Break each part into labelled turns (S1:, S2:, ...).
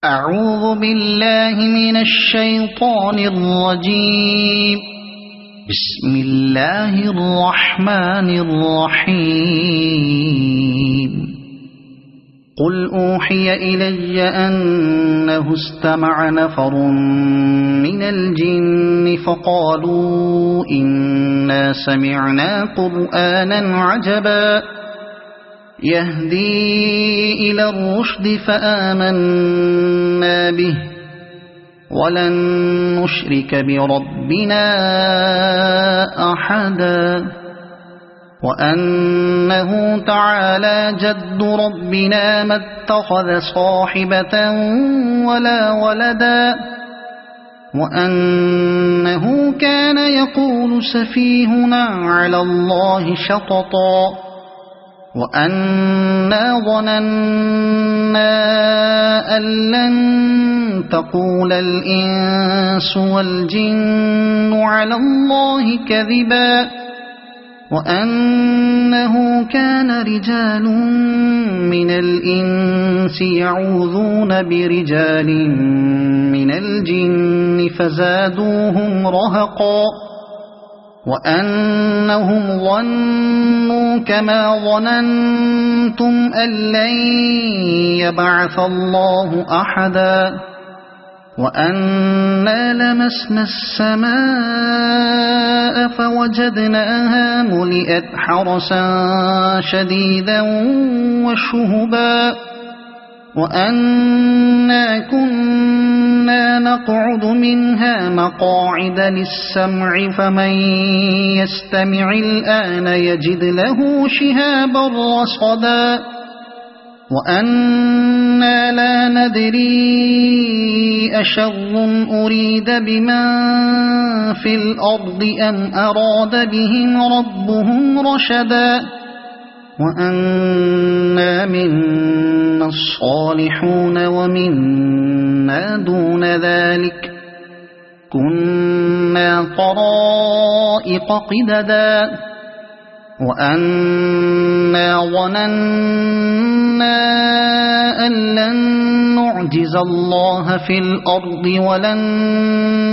S1: أعوذ بالله من الشيطان الرجيم. بسم الله الرحمن الرحيم. قل أوحي إلي أنه استمع نفر من الجن فقالوا إنا سمعنا قرآنا عجبا يهدي إلى الرشد فآمنا به ولن نشرك بربنا أحدا وأنه تعالى جد ربنا ما اتخذ صاحبة ولا ولدا وأنه كان يقول سفيهنا على الله شططا وأنا ظننا أن لن تقول الإنس والجن على الله كذبا وأنه كان رجال من الإنس يعوذون برجال من الجن فزادوهم رهقا وأنهم ظنوا كما ظننتم أن لن يبعث الله أحدا وأنا لمسنا السماء فوجدناها ملئت حرسا شديدا وشهبا وأنا كنا نقعد منها مقاعد للسمع فمن يستمع الآن يجد له شهابا رصدا وأنا لا ندري أشر أريد بمن في الأرض أم أراد بهم ربهم رشدا وأنا منا الصالحون ومنا دون ذلك كنا طرائق قددا وأنا ظننا أن لن نعجز الله في الأرض ولن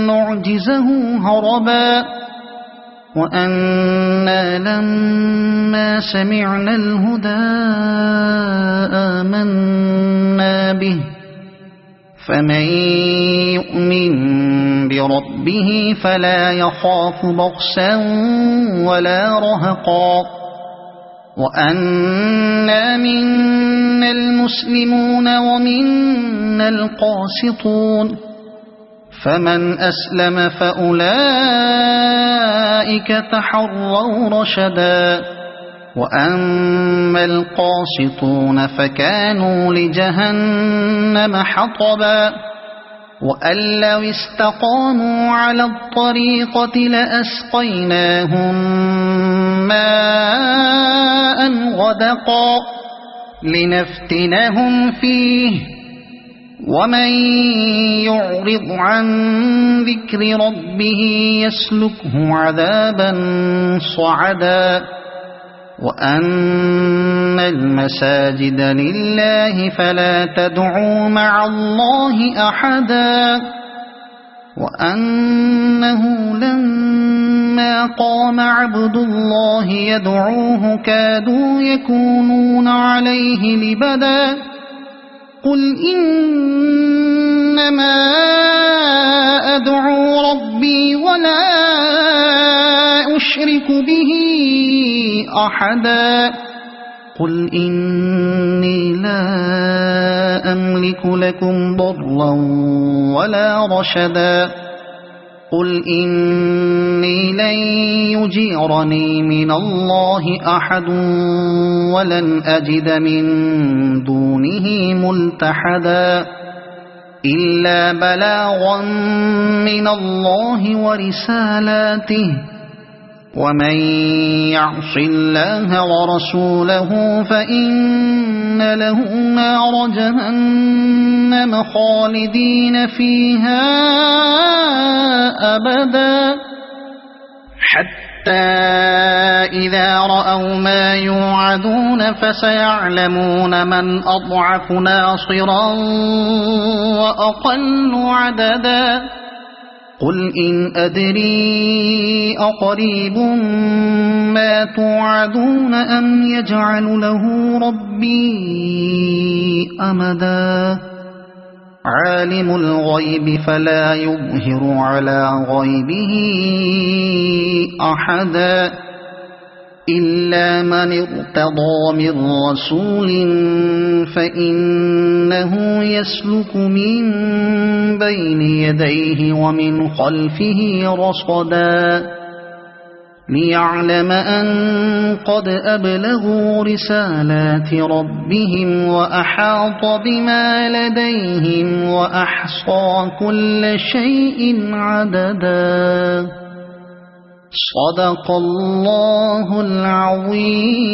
S1: نعجزه هربا وأنا لما سمعنا الهدى آمنا به فمن يؤمن بربه فلا يخاف بخسا ولا رهقا وأنا منا المسلمون ومنا القاسطون فمن أسلم فأولئك تحروا رشدا وأما القاسطون فكانوا لجهنم حطبا وأن لو استقاموا على الطريقة لأسقيناهم ماء غدقا لنفتنهم فيه ومن يعرض عن ذكر ربه يسلكه عذابا صعدا وأن المساجد لله فلا تدعوا مع الله أحدا وأنه لما قام عبد الله يدعوه كادوا يكونون عليه لبدا قل إنما أدعو ربي ولا أشرك به أحدا قل إني لا أملك لكم ضرا ولا رشدا قل إني لن يجيرني من الله أحد ولن أجد من دونه ملتحدا إلا بلاغا من الله ورسالاته ومن يعص الله ورسوله فإن له نار جهنم خالدين فيها أبدا حتى حتى إذا رأوا ما يوعدون فسيعلمون من أضعف ناصرا وأقل عددا قل إن أدري أقريب ما توعدون أم يجعل له ربي أمدا عالم الغيب فلا يظهر على غيبه أحدا إلا من ارتضى من رسول فإنه يسلك من بين يديه ومن خلفه رصدا ليعلم أن قد أبلغوا رسالات ربهم وأحاط بما لديهم وأحصى كل شيء عددا صدق الله العظيم.